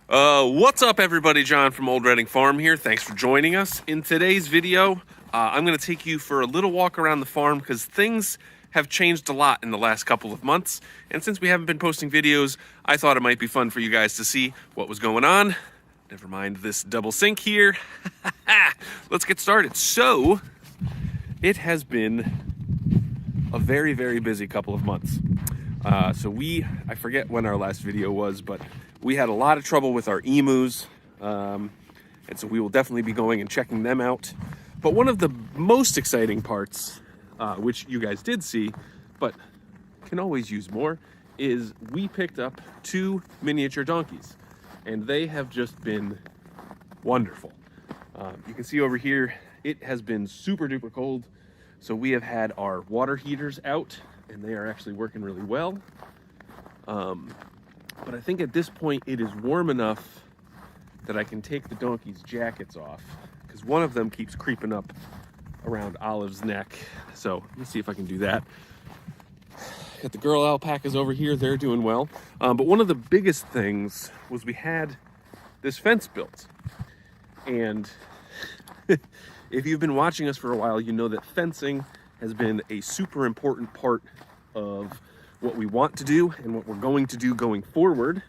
What's up, everybody? John from Old Reading Farm here. Thanks for joining us. In today's video, I'm going to take you for a little walk around the farm because things have changed a lot in the last couple of months. And since we haven't been posting videos, I thought it might be fun for you guys to see what was going on. Never mind this double sink here. Let's get started. So, it has been a very, very busy couple of months. I forget when our last video was, but we had a lot of trouble with our emus. And so we will definitely be going and checking them out. But one of the most exciting parts, which you guys did see, but can always use more, is we picked up 2 miniature donkeys. And they have just been wonderful. You can see over here, it has been super duper cold. So we have had our water heaters out and they are actually working really well. But I think at this point it is warm enough that I can take the donkeys' jackets off because one of them keeps creeping up around Olive's neck. So let me see if I can do that. Got the girl alpacas over here, they're doing well. But one of the biggest things was we had this fence built. And if you've been watching us for a while, you know that fencing has been a super important part of what we want to do and what we're going to do going forward.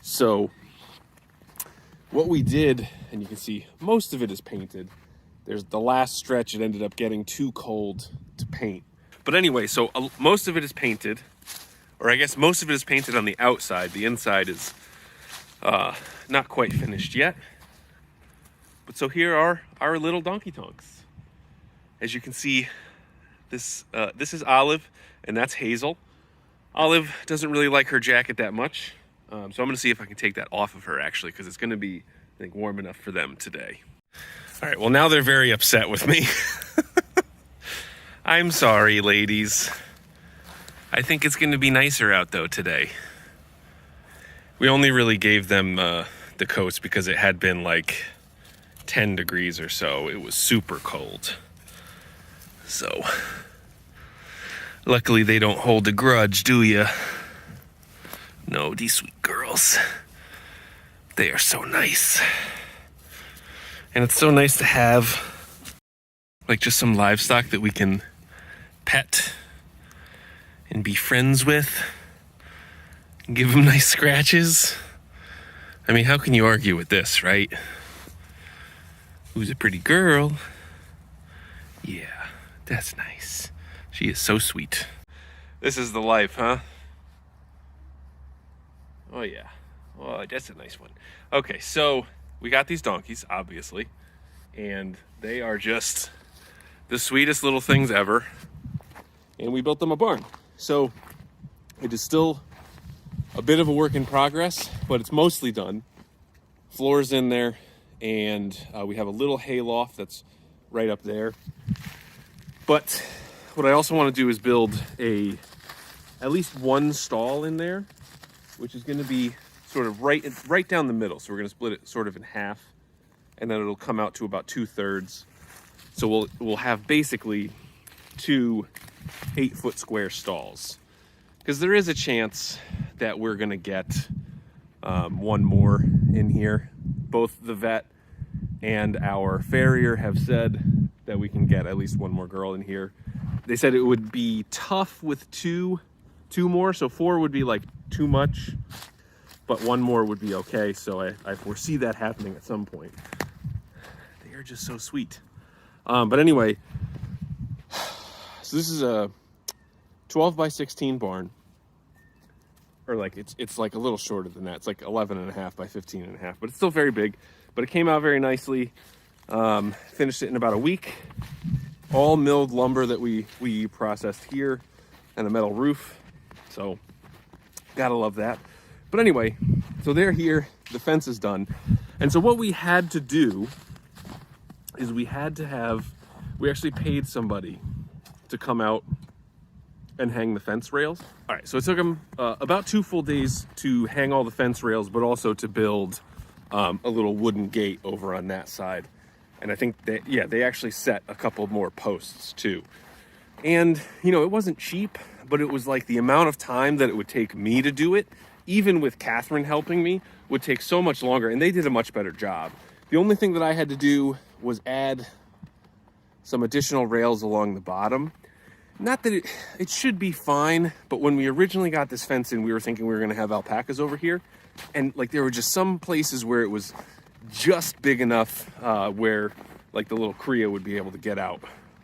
So what we did, and you can see most of it is painted. There's the last stretch, it ended up getting too cold to paint. But anyway, so most of it is painted, or I guess most of it is painted on the outside. The inside is not quite finished yet. But so here are our little donkey tonks. As you can see, this is Olive, and that's Hazel. Olive doesn't really like her jacket that much, so I'm going to see if I can take that off of her, actually, because it's going to be, I think, warm enough for them today. All right, well, now they're very upset with me. I'm sorry, ladies. I think it's going to be nicer out, though, today. We only really gave them the coats because it had been, like, 10 degrees or so. It was super cold. So, luckily they don't hold a grudge, do ya? No, these sweet girls. They are so nice. And it's so nice to have, like, just some livestock that we can pet and be friends with. And give them nice scratches. I mean, how can you argue with this, right? Who's a pretty girl? Yeah. That's nice. She is so sweet. This is the life, huh? Oh, yeah. Oh, that's a nice one. Okay, so we got these donkeys, obviously, and they are just the sweetest little things ever. And we built them a barn. So it is still a bit of a work in progress, but it's mostly done. Floor's in there, and we have a little hay loft that's right up there. But what I also want to do is build at least one stall in there, which is going to be sort of right down the middle. So we're going to split it sort of in half, and then it'll come out to about 2/3. So we'll have basically 2 8-foot square stalls, because there is a chance that we're going to get one more in here. Both the vet and our farrier have said that we can get at least one more girl in here. They said it would be tough with two more, so 4 would be like too much, but 1 more would be okay. So I foresee that happening at some point. They are just so sweet. But anyway, so this is a 12 by 16 barn, or like it's like a little shorter than that. It's like 11.5 by 15.5, but it's still very big. But it came out very nicely. Finished it in about a week. All milled lumber that we processed here, and a metal roof. So gotta love that. But anyway, so they're here, the fence is done. And so what we had to do is we actually paid somebody to come out and hang the fence rails. All right, so it took them about 2 full days to hang all the fence rails, but also to build a little wooden gate over on that side. And I think they actually set a couple more posts too. And, you know, it wasn't cheap, but it was like the amount of time that it would take me to do it even with Catherine helping me, would take so much longer, and they did a much better job. The only thing that I had to do was add some additional rails along the bottom. Not that it should be fine, but when we originally got this fence in, we were thinking we were gonna have alpacas over here. And like there were just some places where it was just big enough where like the little cria would be able to get out.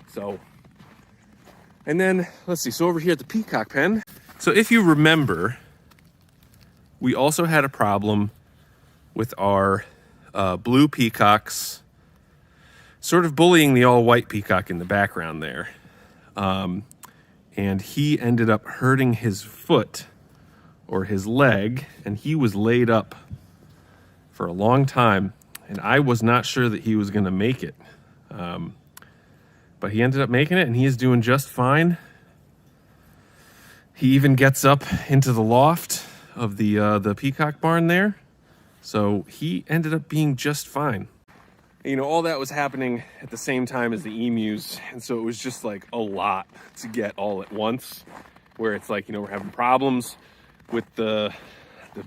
So, and then let's see, so over here at the peacock pen. So if you remember, we also had a problem with our blue peacocks sort of bullying the all white peacock in the background there. And he ended up hurting his foot or his leg, and he was laid up for a long time, and I was not sure that he was going to make it. But he ended up making it, and he is doing just fine. He even gets up into the loft of the peacock barn there, so he ended up being just fine. You know, all that was happening at the same time as the emus, and so it was just like a lot to get all at once, where it's like, you know, we're having problems with the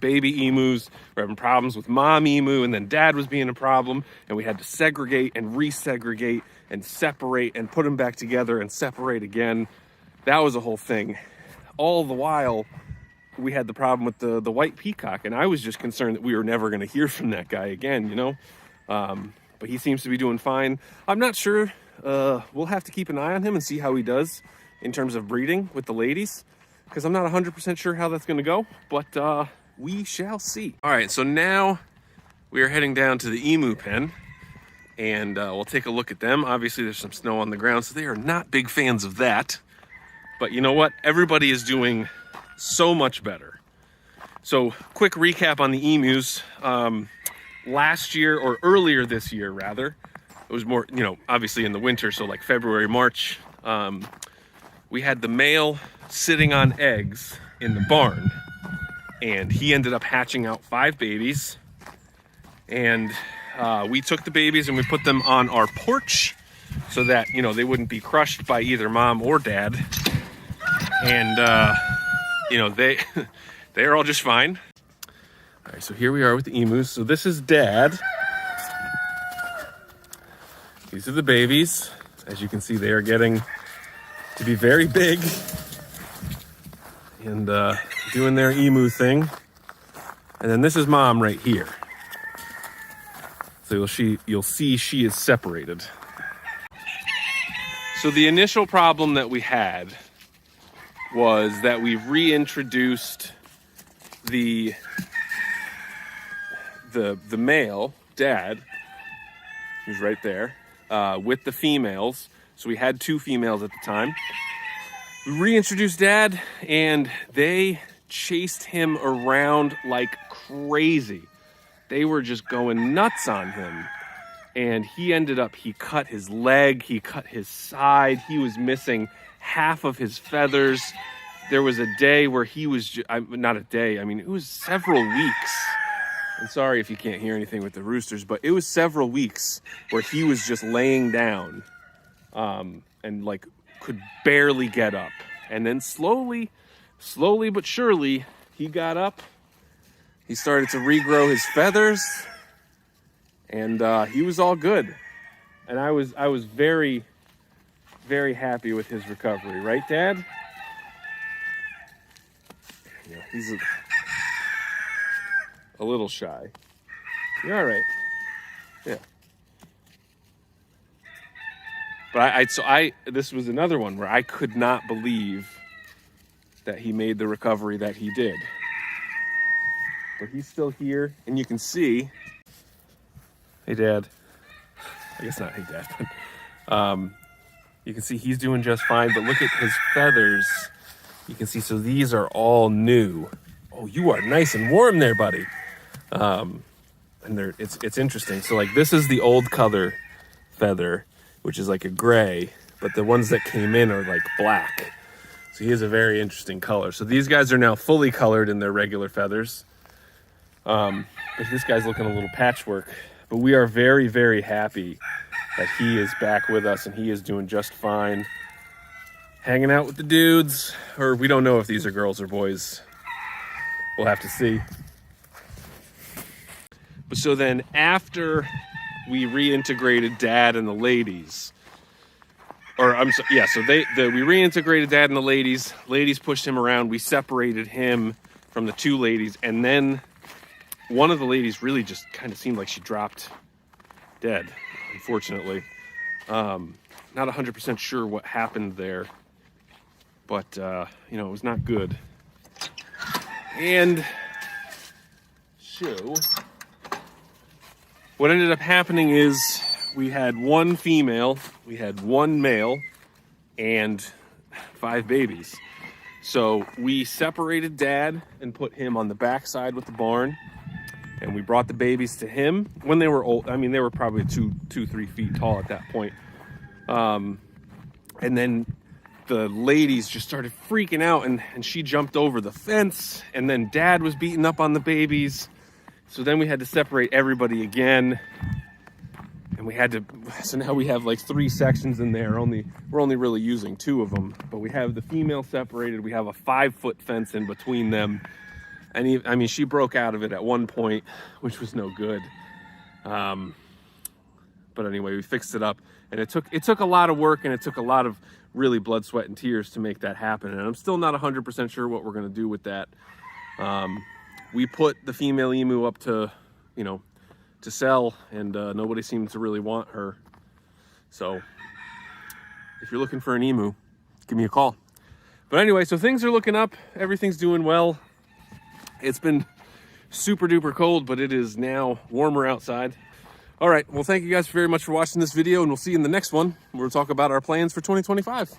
baby emus, we're having problems with mom emu, and then dad was being a problem, and we had to segregate and resegregate and separate and put them back together and separate again. That was a whole thing. All the while, we had the problem with the white peacock, and I was just concerned that we were never going to hear from that guy again, you know? But he seems to be doing fine. I'm not sure. We'll have to keep an eye on him and see how he does in terms of breeding with the ladies, because I'm not 100% sure how that's going to go, but we shall see. All right, so now we are heading down to the emu pen, and we'll take a look at them. Obviously, there's some snow on the ground, so they are not big fans of that. But you know what? Everybody is doing so much better. So quick recap on the emus. Last year, or earlier this year rather, it was more, you know, obviously in the winter, so like February, March, we had the male sitting on eggs in the barn, and he ended up hatching out 5 babies, and we took the babies and we put them on our porch so that, you know, they wouldn't be crushed by either mom or dad, and you know, they are all just fine. All right, so here we are with the emus. So this is dad. These are the babies. As you can see, they are getting to be very big and doing their emu thing. And then this is mom right here. So you'll see she is separated. So the initial problem that we had was that we reintroduced the male, dad, who's right there, with the females. So we had 2 females at the time. We reintroduced dad, and they chased him around like crazy. They were just going nuts on him. And he cut his leg, he cut his side, he was missing half of his feathers. There was a day where he was, not a day, I mean, it was several weeks. I'm sorry if you can't hear anything with the roosters, but it was several weeks where he was just laying down and like could barely get up. And then slowly but surely, he got up. He started to regrow his feathers, and he was all good. And I was very, very happy with his recovery, right, Dad? Yeah, he's a little shy. You're all right. Yeah. But this was another one where I could not believe that he made the recovery that he did. But he's still here, and you can see. Hey, Dad. I guess not. Hey, Dad. You can see he's doing just fine. But look at his feathers. You can see. So these are all new. Oh, you are nice and warm there, buddy. And it's interesting. So like this is the old color feather, which is like a gray, but the ones that came in are like black. So he has a very interesting color. So these guys are now fully colored in their regular feathers. But this guy's looking a little patchwork, but we are very, very happy that he is back with us and he is doing just fine. Hanging out with the dudes, or we don't know if these are girls or boys. we'll have to see. But so then after we reintegrated Dad and the ladies, or I'm so, yeah, so we reintegrated Dad and the ladies. Ladies pushed him around. We separated him from the two ladies, and then one of the ladies really just kind of seemed like she dropped dead, unfortunately. Not 100% sure what happened there, but you know, it was not good. And so what ended up happening is we had one female, we had one male, and 5 babies. So we separated Dad and put him on the backside with the barn, and we brought the babies to him when they were old. I mean, they were probably 2-3 feet tall at that point. And then the ladies just started freaking out, and she jumped over the fence, and then Dad was beating up on the babies. So then we had to separate everybody again. And so now we have like 3 sections in there. We're only really using 2 of them, but we have the female separated. We have a 5-foot fence in between them. And I mean, she broke out of it at one point, which was no good. But anyway, we fixed it up, and it took a lot of work, and it took a lot of really blood, sweat, and tears to make that happen. And I'm still not 100% sure what we're going to do with that. We put the female emu up to, you know, to sell, and nobody seemed to really want her. So if you're looking for an emu, give me a call. But anyway, so things are looking up. Everything's doing well. It's been super duper cold, but it is now warmer outside. All right, well, thank you guys very much for watching this video, and we'll see you in the next one. We'll talk about our plans for 2025.